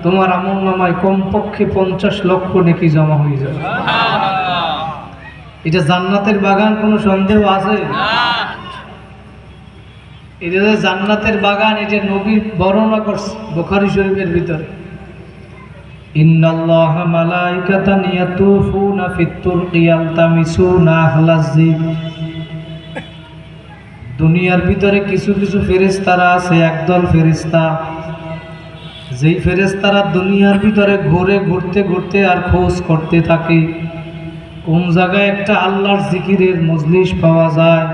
তোমার আমলনামায় কমপক্ষে 50 লক্ষ নেকি জমা হয়ে যাবে। এটা জান্নাতের বাগান, কোনো সন্দেহ আছে? এটা যে জান্নাতের বাগান, এটা নবী বর্ণনা করছে বুখারী শরীফের ভিতরে। ইন্নাল্লাহা মালাইকাতান ইয়াতুফুনা ফিত তুরকি ইয়ালতামিসুনা আহলাজ যিকর। দুনিয়ার ভিতরে কিছু কিছু ফেরেশতারা আছে, একদল ফেরেশতা, যেই ফেরেশতারা দুনিয়ার ভিতরে ঘুরতে ঘুরতে আর খোঁজ করতে থাকে কোন জায়গায় একটা আল্লাহর জিকিরের মজলিস পাওয়া যায়।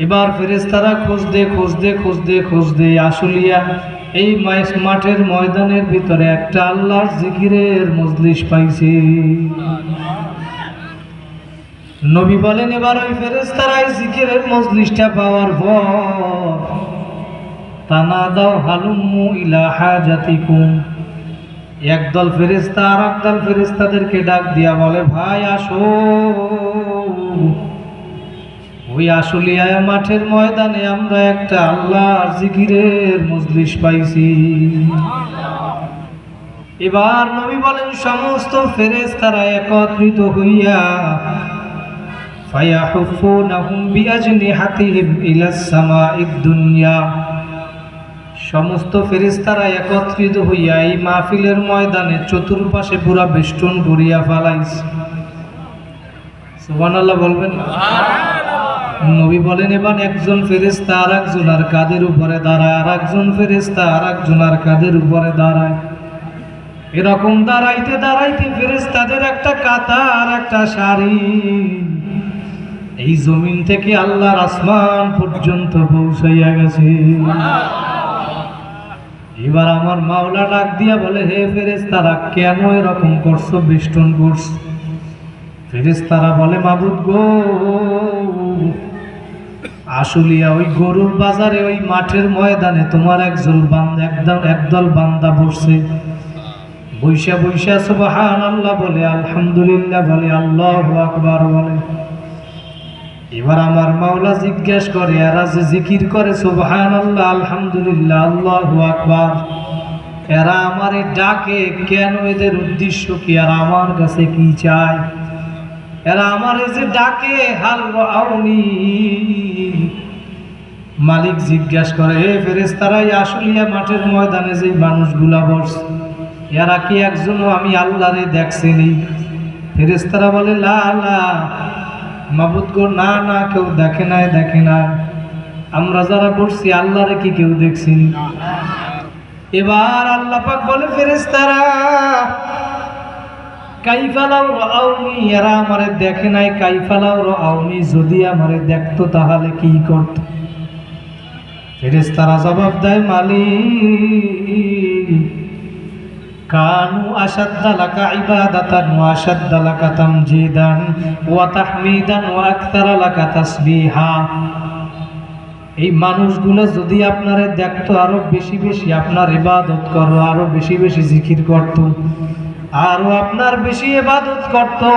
এবার ফেরেশতারা খুঁজতে আশুলিয়া এই মাঠের ময়দানের ভিতরে একটা আল্লাহর জিকিরের মজলিস পাইছে। নবী বলেন, এবার ওই ফেরেশতারা এই জিকিরের মজলিসটা পাওয়ার পর তানাদাও হালুম্মু ইলা হাজাতিকুম, একদল ফেরেশতা আর একদল ফেরেশতাদেরকে ডাক দিয়া বলে, ভাই আসো, ওই আশুলিয়া মাঠের ময়দানে আমরা একটা আল্লাহর জিকিরের মজলিস পাইছি। এবার নবী বলেন, সমস্ত ফেরেশতারা একত্রিত হইয়া ফায়াহুফুনাহুম বিআজনিহাতিহিম ইলাস সামাঈদ দুনিয়া, সমস্ত ফেরেশতারা একত্রিত হইয়া এই মাহফিলের ময়দানে চতুর্পাশে পুরা বেষ্টন করিয়া ফেলাইছে। সুবহানাল্লাহ বলবেন না? নবী বলেন, এবার একজন ফেরেশতা আর একজনের কাঁধের উপরে দাঁড়ায়, আর একজন ফেরেশতা আর একজনের কাঁধের উপরে দাঁড়ায়। এরকম দাঁড়াইতে দাঁড়াইতে ফেরেশতাদের একটা কাতার, একটা সারি এই জমিন থেকে আল্লাহর আসমান পর্যন্ত পৌঁছাইয়া গেছে। এবার আমার মাওলা ডাক দিয়া বলে, হে ফেরেশতারা, কেন এরকম করছো, বেষ্টন করছো? ফেরেশতারা বলে, মাবুদ গো, আশুলিয়া ওই গরুর বাজারে ওই মাঠের ময়দানে তোমার একদল বান্দা বসছে, বৈশা সুবহানাল্লাহ বলে, আলহামদুলিল্লাহ বলে, আল্লাহু আকবার বলে। এবার আমার মাওলা জিজ্ঞাসা করে, এরা যে জিকির করে সুবহানাল্লাহ, আলহামদুলিল্লাহ, আল্লাহু আকবার, এরা আমারে ডাকে কেন? এদের উদ্দেশ্য কি? আর আমার কাছে কি চায়? এরা আমারে যে ডাকে, হাল রাউনি, মালিক জিজ্ঞাসা করে, হে ফেরেশতারা, আশুলিয়া মাঠের ময়দানে যে মানুষগুলা বসছে, এরা কি একজনও আমি আল্লাহরে দেখছেনি? ফেরেশতারা বলে, লা লা মাবুদ গো, না না, কেউ দেখে নাই। আমরা যারা বসছি আল্লাহরে কি কেউ দেখছি? এবার আল্লাহ পাক বলে, ফেরেশতারা, কাইফা লাউ রাআউনি, এরা আমারে দেখে নাই, কাইফা লাউ রাআউনি, যদি আমারে দেখতো তাহলে কি করত? ফেরেশতারা জবাব দেয়, মালিক, কানু আশাদ্দা লাকা ইবাদাতান ওয়া আশাদ্দা লাকা তামজিদান ওয়া তাহমিদান ওয়া আকতারা লাকা তাসবিহা। এই মানুষগুলো যদি আপনারে দেখতো, আরো বেশি বেশি আপনার ইবাদত করো, আরো বেশি বেশি জিকির করতো, আরো আপনার বেশি ইবাদত করতো।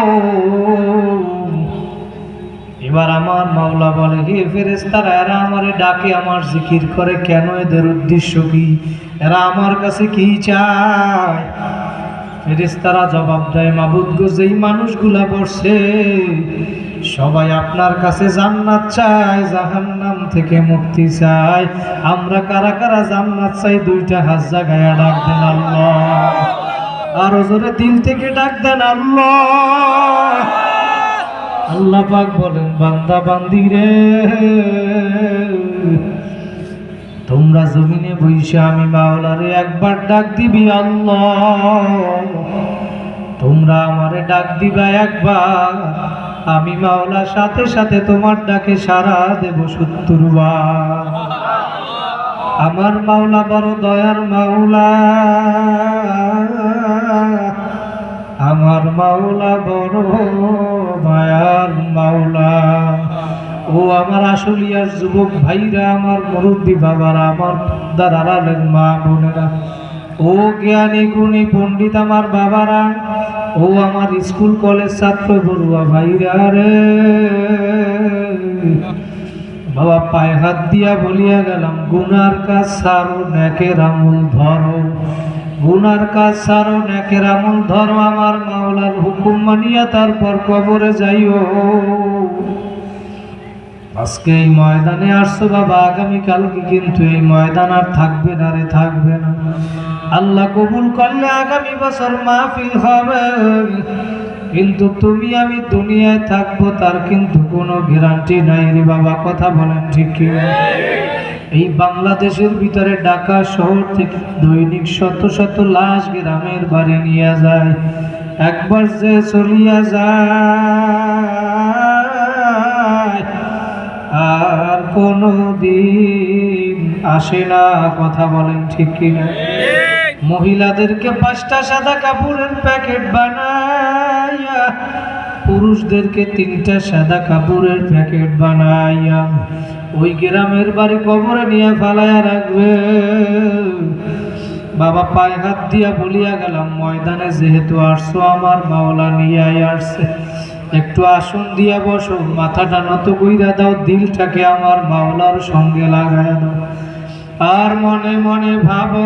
এবার আমার মাওলা বলে, হে ফেরেশতারা, এরা আমারে ডাকে, আমার জিকির করে কেন? এদের উদ্দেশ্য কি? এরা আমার কাছে কি চায়? ফেরেশতারা জবাব দেয়, মাবুদ গো, যেই মানুষগুলা বসে সবাই আপনার কাছে জান্নাত চায়, জাহান্নাম থেকে মুক্তি চায়। আমরা কারা কারা জান্নাত চাই? দুইটা হাত জাগায়া ডাক দেন আল্লাহ, আরো জোরে দিল থেকে ডাক দেন আল্লাহ। আল্লাহ পাক বলেন, বান্দা বান্দি রে, তোমরা জমিনে বইসা আমি মাওলারে একবার ডাক দিবি আল্লাহ, তোমরা আমারে ডাক দিবা একবার, আমি মাওলা সাথে সাথে তোমার ডাকে সাড়া দেব 70 বার। আমার মাওলা বড় দয়ার মাওলা, আমার মাওলা বড় মায়ার মাওলা। ও আমার আশুলিয়ার যুবক ভাইরা, আমার মুরব্বী বাবারা, আমার দাদারালের মা বোনেরা, ও জ্ঞানী গুণী পণ্ডিত আমার বাবারা, ও আমার স্কুল কলেজ ছাত্র বড়ুয়া ভাইরা রে, বাবা পায়ে হাত দিয়া বলিয়া গেলাম, গুনার কাজ ছাড়ো, নেকের আমল ধরো। গুনার কাজ ছাড়ো, নেকের আমল ধরো, আমার মাওলার হুকুম মানিয়া তারপর কবরে যাইও। আজকে এই ময়দানে আসছো বাবা, আগামীকালকে কিন্তু এই ময়দান আর থাকবে না রে, থাকবে না। আল্লাহ কবুল করলে আগামী বছর মাহফিল হবে, কিন্তু তুমি আমি দুনিয়ায় থাকবো তার কিন্তু কোনো গ্যারান্টি নাই রে বাবা, কথা বলেন ঠিক কি? এই বাংলাদেশের ভিতরে ঢাকা শহর থেকে দৈনিক শত শত লাশ গ্রামের বাড়ি নিয়ে যায়, একবার যে চলিয়া যায় আর কোনো দিন আসে না, কথা বলেন ঠিক কিনা? মহিলাদেরকে 5টা সাদা কাপড়ের প্যাকেট বানাইয়া, পুরুষদেরকে 3টা সাদা কাপড়ের প্যাকেট বানাইয়া ওই গ্রামের বাড়ি কবরে নিয়ে ফালাইয়া রাখবে। বাবা পায়ে হাত দিয়া বলিয়া গেলাম, ময়দানে যেহেতু আসছো আমার মাওলা নিয়ে আসছে, একটু আসন দিয়া বসো, মাথাটা নত কইরা দাও, দিলটাকে আমার মাওলার সঙ্গে লাগায় দাও, আর মনে মনে ভাবো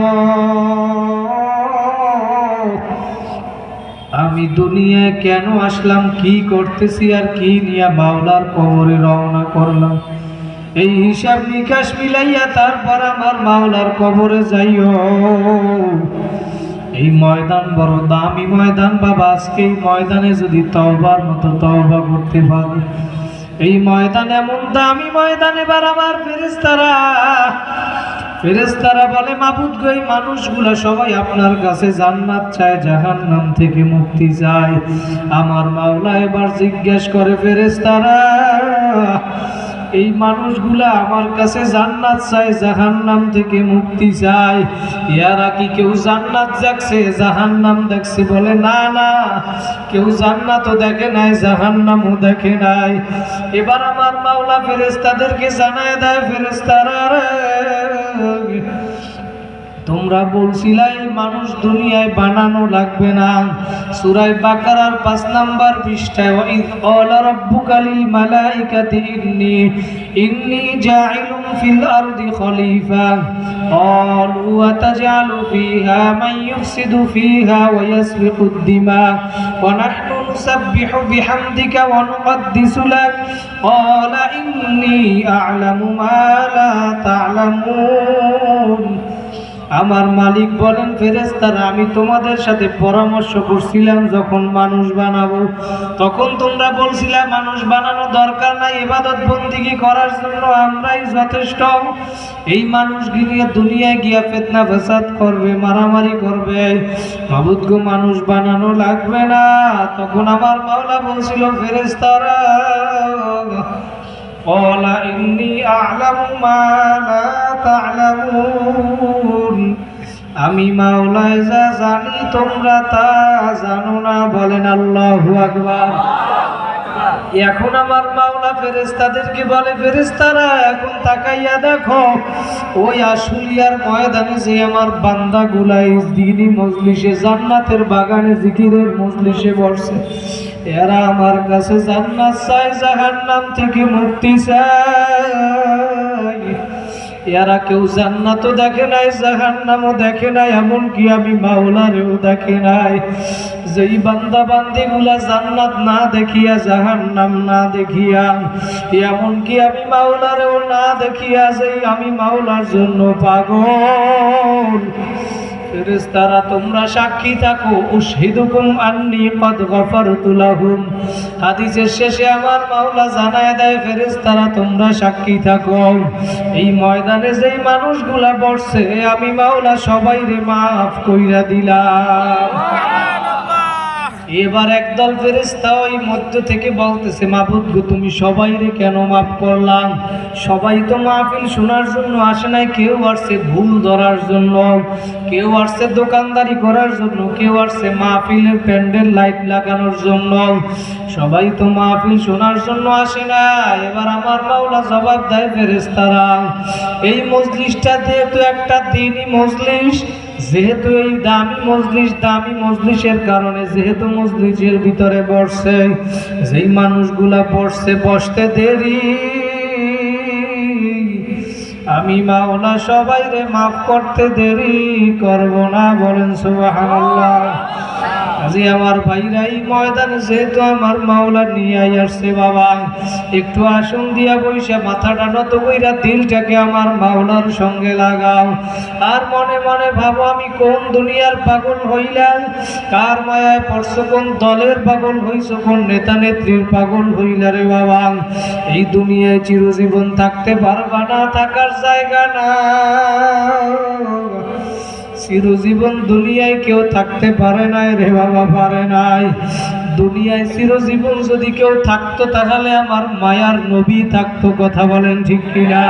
আমি দুনিয়ায় কেন আসলাম, কি করতেছি আর কি নিয়ে মাওলার কবরে রওনা করলাম। এই হিসাব নিকাশ মিলাইয়া তারপর আমার মাওলার কবরে যাইও। এই ময়দান বড় দামি ময়দান বাবা, আজকে এই ময়দানে যদি তওবার মতো তওবা করতে পারি, এই ময়দান এমন দামি ময়দান, এবার আমার ফেরেশতারা বলে মাবুদ গো, এই মানুষগুলা সবাই আপনার কাছে জান্নাত চায়, জাহান্নাম থেকে মুক্তি চায়। আমার মাওলা এবার জিজ্ঞেস করে ফেরেশতারা, এই মানুষগুলা আমার কাছে জান্নাত চায়, জাহান্নাম থেকে মুক্তি চায়, এরা কি কেউ জান্নাত দেখছে, জাহান্নাম দেখছে? বলে না না, কেউ জান্নাতও দেখে নাই, জাহান্নামও দেখে নাই। এবার আমার মাওলা ফেরেশতাদেরকে জানায় দেয়, ফেরেশতারা তোমরা বলছিলা এই মানুষ দুনিয়ায় বানানো লাগবে না। সূরা বাকারার 5 নম্বর পৃষ্ঠায় ওয়াইদ ক্বালা রাব্বুকা লিল মালাইকাতি ইন্নী জাইলুন ফিল আরদি খলিফা ক্বালু আতাজআলু ফিহা মান ইউফসিদু ফিহা ওয়া ইয়াসফিকুদ দিমা ওয়া নাহনু নুসাব্বিহু বিহামদিকা ওয়া নুকদ্দিসু লাক ক্বালা ইন্নী আ'লামু মা লা তা'লামুন। আমার মালিক বলেন ফেরেশতারা, আমি তোমাদের সাথে পরামর্শ করছিলাম যখন মানুষ বানাবো, তখন তোমরা বলছিলে মানুষ বানানো দরকার নাই, ইবাদত বন্দেগী করার জন্য আমরাই যথেষ্ট। এই মানুষগুলি দুনিয়ায় গিয়া ফিতনা ফাসাদ করবে, মারামারি করবে, মাবুদ গো মানুষ বানানো লাগবে না। তখন আমার মাওলা বলছিল ফেরেশতারা ক্বালা ইন্নী আ'লামু মা লা তা'লামুন, আমি মাওলা যা জানি তোমরা তা জানো না। বলেন আল্লাহু আকবার। এখন আমার মাওলা ফেরেশতাদেরকে বলে, ফেরেশতারা এখন তাকাইয়া দেখো ওই আশুলিয়ার ময়দানে যে আমার বান্দাগুলা দ্বীনি মজলিসে, জান্নাতের বাগানে জিকিরের মজলিসে বসছে, এরা আমার কাছে জান্নাত চায়, জাহান্নাম থেকে মুক্তি চায়। এরা কেউ জান্নাতও দেখে নাই, জাহান্নামও দেখে নাই, এমনকি আমি মাওলারেও দেখে নাই। যেই বান্দা বান্দিগুলা জান্নাত না দেখিয়া, জাহান্নাম না দেখিয়া, এমনকি আমি মাওলারেও না দেখিয়া, যেই আমি মাওলার জন্য পাগল, ফেরেশতারা তোমরা সাক্ষী থাকো, উশহিদুকুম আন্নী কদ গফারতু লাহুম। হাদিসের শেষে আমার মাওলা জানায় দেয়, ফেরেশতারা তোমরা সাক্ষী থাকো, এই ময়দানে যেই মানুষগুলা বসছে আমি মাওলা সবাইরে মাফ কইরা দিলাম। এবার একদল ফেরেশতা ওই মধ্য থেকে বলতেছে, মাবুদ গো তুমি সবাইরে কেন মাফ করলাম? সবাই তো মাহফিল শোনার জন্য আসে নাই, কেউ আসছে ভুল ধরার জন্য, কেউ আসছে দোকানদারি করার জন্য, কেউ আসছে মাহফিলের প্যান্ডেল লাইট লাগানোর জন্য, সবাই তো মাহফিল শোনার জন্য আসে না। এবার আমার মাওলা জবাব দেয়, ফেরেশতারা এই মজলিসটা যেহেতু একটা দ্বীনি মজলিস, যেহেতু এই দামি মজলিসের কারণে, যেহেতু মজলিসের ভিতরে বসছে যেই মানুষগুলা বসতে দেরি, আমি মাওলা সবাইরে মাফ করতে দেরি করব না, বলেন সুবহানাল্লাহ। আজি আমার ভাইরা এই ময়দানে যেহেতু আমার মাওলা নিয়ে আসছে, বাবা একটু আসন দিয়া বইসা মাথাটা নত কইরা দিলটাকে আমার মাওলার সঙ্গে লাগাও, আর মনে মনে ভাবো আমি কোন দুনিয়ার পাগল হইলাম, কার মায়ায় পড়ছো, কোন দলের পাগল হইছো, কোন নেতা নেত্রীর পাগল হইলা রে বাবা। এই দুনিয়ায় চিরজীবন থাকতে পারবা না, থাকার জায়গা না। চিরজীবন দুনিয়ায় কেউ থাকতে পারে নাই রে বাবা, পারে নাই। দুনিয়ায় চিরজীবন যদি কেউ থাকতো তাহলে আমার মায়ার নবী থাকতো, কথা বলেন ঠিক কিনা?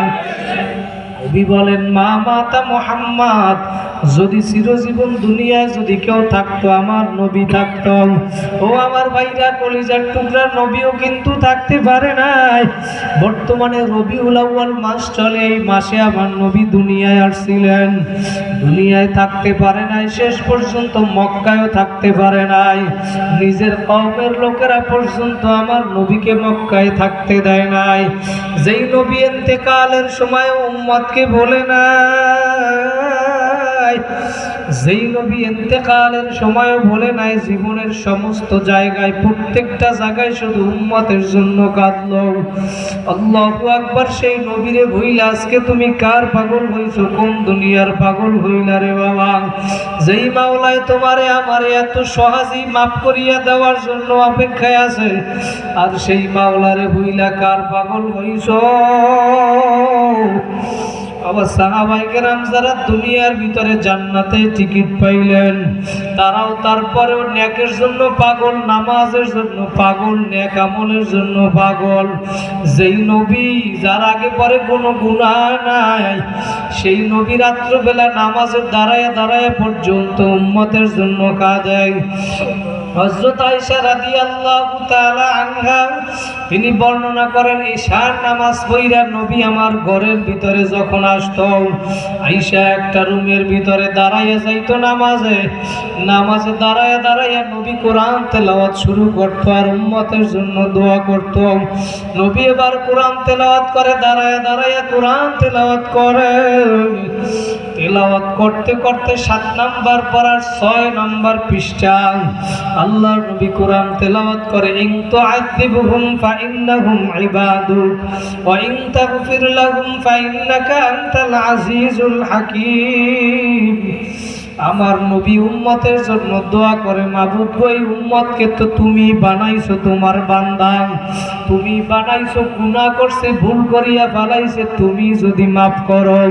নবী বলেন মা মাতা মুহাম্মদ, যদি চিরজীবন দুনিয়ায় যদি কেউ থাকতো আমার নবী থাকতো। ও আমার ভাইরা কলিজার টুকরা, নবীও কিন্তু থাকতে পারে নাই। বর্তমানে রবিউল আউয়াল মাস চলে, এই মাসে আমার নবী দুনিয়ায় আসছিলেন, দুনিয়ায় থাকতে পারে নাই, শেষ পর্যন্ত মক্কায়ও থাকতে পারে নাই। নিজের কওমের লোকেরা পর্যন্ত আমার নবীকে মক্কায় থাকতে দেয় নাই। যেই নবী ইন্তেকালের সময় উম্মতকে বলে নাই, যেই নবী ইন্তেকালের সময় বলে নাই, জীবনের সমস্ত জায়গায় প্রত্যেকটা জায়গায় শুধু উম্মতের জন্য কাঁদলো। আল্লাহু আকবার। সেই নবীরে ভুইলা আজকে তুমি কার পাগল হইছো, কোন দুনিয়ার পাগল হইলা রে বাবা? যেই মাওলায় তোমারে আমারে এত সহজেই মাফ করিয়া দেওয়ার জন্য অপেক্ষায় আছে, আর সেই মাওলারে ভুইলা কার পাগল হইছো? আবার সাহাবায়ে কেরাম যারা দুনিয়ার ভিতরে জান্নাতে টিকিট পাইলেন, তারাও তারপরেও নেকের জন্য পাগল, নামাজের জন্য পাগল, নেক আমলের জন্য পাগল। যেই নবী যার আগে পরে কোনো গুনাহ নাই, সেই নবী রাত্রবেলা নামাজের দাঁড়ায় দাঁড়ায় পর্যন্ত উম্মতের জন্য কাঁদে। হযরত আয়েশা রাদিয়াল্লাহু তাআলা আনহা তিনি বর্ণনা করেন, ঈশার নামাজ পড়া নবী আমার ঘরের ভিতরে যখন আসতো, আয়েশা একটা রুমের ভিতরে দাঁড়াইয়া যাইতো নামাজে দাঁড়ায় দাঁড়াইয়া নবী কোরআন তেলাওয়াত শুরু করতো আর উম্মতের জন্য দোয়া করতো। নবী এবার কোরআন তেলাওয়াত করে, দাঁড়ায় দাঁড়াইয়া কোরআন তেলাওয়াত করে। তেলাওয়াত করতে করতে 7 নাম্বার পড়ার 6 নাম্বার পৃষ্ঠা আল্লাহর নবী কোরআন তেলাওয়াত করে, ইন তুআযিবহুম ফাইন্নাহুম ইবাদুক ওয়া ইন তাগফির লাহুম ফাইন্নাকা আনতাল আজিজুল হাকীম। আমার নবী উম্মতের জন্য দোয়া করে, মাবুদ ওই উম্মতকে তো তুমি বানাইছো তোমার বান্দা, তুমি বানাইছো, গুনাহ করছে, ভুল করিয়া ফেলাইছে, তুমি যদি মাফ করো,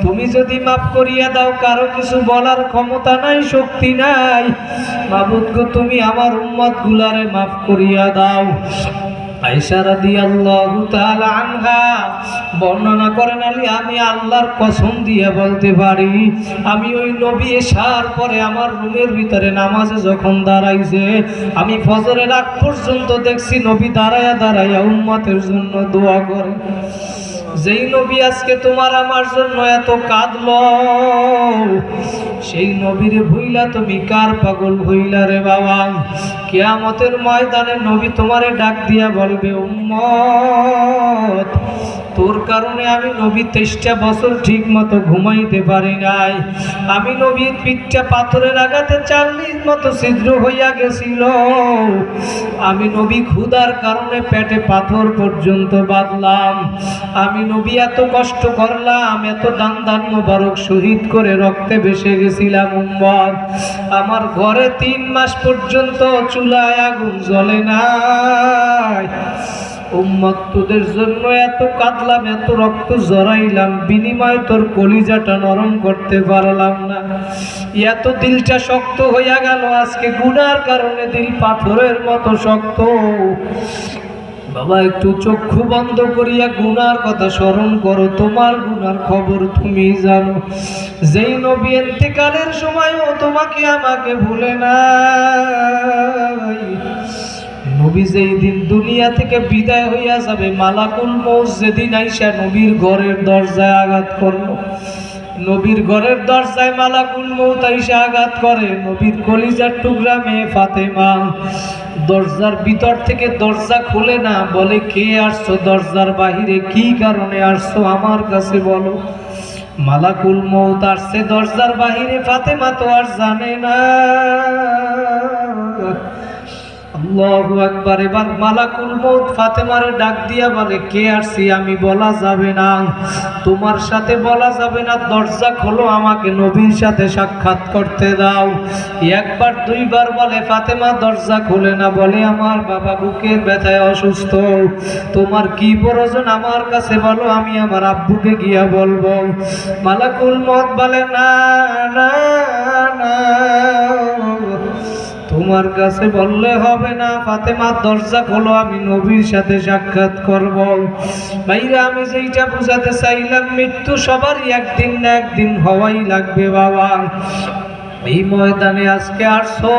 তুমি যদি মাফ করিয়া দাও, কারো কিছু বলার ক্ষমতা নাই, শক্তি নাই। মাবুদ গো তুমি আমার উম্মত গুলারে মাফ করিয়া দাও। আয়েশা রাদিয়াল্লাহু তাআলা আনহা বর্ণনা করেন, আমি আল্লাহর কসম দিয়ে বলতে পারি, আমি ওই নবী এশার পরে আমার রুমের ভিতরে নামাজে যখন দাঁড়াইছে, আমি ফজরের আগ পর্যন্ত দেখছি নবী দাঁড়ায়া দাঁড়াইয়া উম্মতের জন্য দোয়া করে। যেই নবী আজকে তোমার আমার জন্য এত কাঁদলো, সেই নবীরে ভুইলা তুমি কার পাগল হইলা রে বাবা? কিয়ামতের ময়দানে নবী তোমারে ডাক দিয়া বলবে, উম্মত তোর কারণে আমি নবী 23টা বছর ঠিক মতো ঘুমাইতে পারি নাই, আমি নবীর পিঠটা পাথরের আঘাতে 40 মতো ছিদ্র হইয়া গেছিল, আমি নবী ক্ষুধার কারণে পেটে পাথর পর্যন্ত বাঁধলাম, আমি নবী এত কষ্ট করলাম, এত দান মোবারক শহীদ করে রক্তে ভেসে গেছিলাম। উম্মত আমার ঘরে 3 মাস পর্যন্ত চুলায় আগুন জ্বলে নাই। উম্মত তোদের জন্য এত কাঁদলাম, এত রক্ত জড়াইলাম, বিনিময়ে তোর কলিজাটা নরম করতে পারলাম না, এত দিলটা শক্ত হইয়া গেল, আজকে গুনার কারণে দিল পাথরের মতো শক্ত। বাবা একটু চক্ষু বন্ধ করিয়া গুনার কথা স্মরণ করো, তোমার গুনার খবর তুমি জানো। যেই নবী ইন্তেকালের সময়ও তোমাকে আমাকে ভুলে নাই, নবী যেই দিন দুনিয়া থেকে বিদায় হইয়া যাবে, মালাকুল মউত যেদিন আইসা নবীর ঘরের দরজায় আঘাত করলো, নবীর ঘরের দরজায় মালাকুল মউত আইসা আঘাত করে। নবীর কলিজার টুকরা মেয়ে ফাতেমা দরজার ভিতর থেকে দরজা খুলে না, বলে কে আসছো দরজার বাহিরে, কি কারণে আসছো আমার কাছে বলো। মালাকুল মউত আসছে দরজার বাহিরে, ফাতেমা তো আর জানে না। আল্লাহু আকবার। এবার মালাকুল মউত ফাতেমারে ডাক দিয়া বলে, কে আসছি আমি বলা যাবে না, তোমার সাথে বলা যাবে না, দরজা খোলো, আমাকে নবীর সাথে সাক্ষাৎ করতে দাও। একবার দুইবার বলে, ফাতেমা দরজা খুলে না, বলে আমার বাবা বুকের ব্যথায় অসুস্থ, তোমার কি প্রয়োজন আমার কাছে বলো, আমি আমার আব্বুকে গিয়া বলবো। মালাকুল মউত বলে, না না না, তোমার কাছে বললে হবে না, ফাতেমা দরজা খোলো, আমি নবীর সাথে সাক্ষাৎ করব। ভাইরা, আমি যেইটা বুঝাতে চাইলাম, মৃত্যু সবারই একদিন না একদিন হওয়াই লাগবে বাবা। এই ময়দানে আজকে আসছো,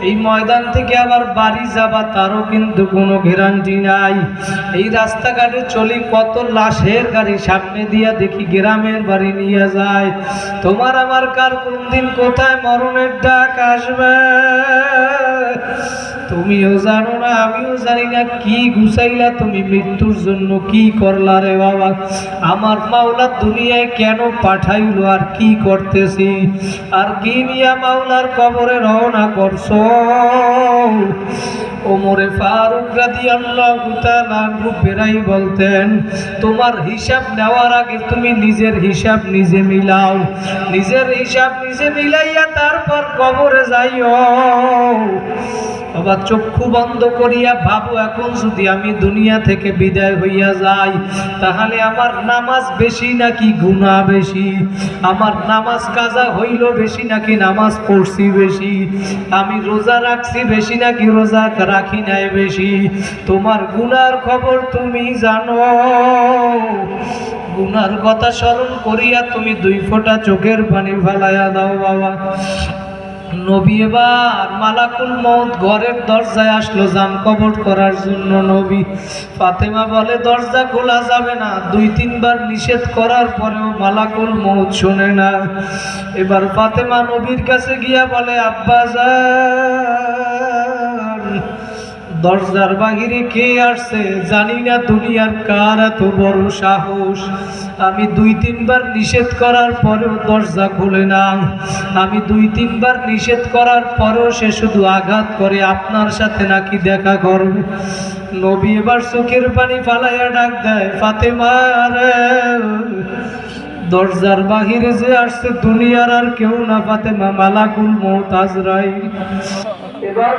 এই ময়দান থেকে আবার বাড়ি যাবা তারও কিন্তু কোনো গ্যারান্টি নাই। এই রাস্তাঘাটে চলি, কত লাশের গাড়ি সামনে দিয়া দেখি গ্রামের বাড়ি নিয়ে যায়। তোমার আমার কার কোন দিন কোথায় মরণের ডাক আসবে তুমিও জানো না, আমিও জানি না। কি গুছাইলা তুমি মৃত্যুর জন্য, কি করলা রে বাবা। আমার মাওলা দুনিয়ায় কেন পাঠাইলো, আর কি করতেছি, আর কি নিয়া মাওলার কবরে রওনা করছো। ওমরে ফারুক রাদিয়াল্লাহু তাআলা আনহু বেরাই বলতেন, তোমার হিসাব নেওয়ার আগে তুমি নিজের হিসাব নিজে মিলাও, নিজের হিসাব নিজে মিলাইয়া তারপর কবরে যাইও। বাবা, চক্ষু বন্ধ করিয়া ভাবো, এখন যদি আমি দুনিয়া থেকে বিদায় হইয়া যাই, তাহলে আমার নামাজ বেশি নাকি গুনাহ বেশি, আমার নামাজ কাজা হইল বেশি নাকি নামাজ পড়ছি বেশি, আমি রোজা রাখছি বেশি নাকি রোজা রাখি নাই বেশি। তোমার গুনার খবর তুমি জানো। গুনার কথা স্মরণ করিয়া তুমি 2 ফোঁটা চোখের পানি ফেলাইয়া দাও বাবা। নবী এবার মালাকুল মউত ঘরের দরজায় আসলো জান কবর করার জন্য। নবী, ফাতেমা বলে দরজা খোলা যাবে না, 2-3 বার নিষেধ করার পরেও মালাকুল মউত শোনে না। এবার ফাতেমা নবীর কাছে গিয়া বলে, আব্বা জান, দরজার বাহিরে কে আসছে জানি না, দুনিয়ার কার এত বড় সাহস, আমি 2-3 বার নিষেধ করার পরেও দরজা খুলে না, আমি 2-3 বার নিষেধ করার পরেও সে শুধু আঘাত করে, আপনার সাথে নাকি দেখা করবে। নবী এবার চোখের পানি ফালাইয়া ডাক দেয়, ফাতেমা রে, দরজার বাহিরে যে আসছে দুনিয়ার আর কেউ না, ফাতেমা, মালাকুল মউত আজরাইল। এবার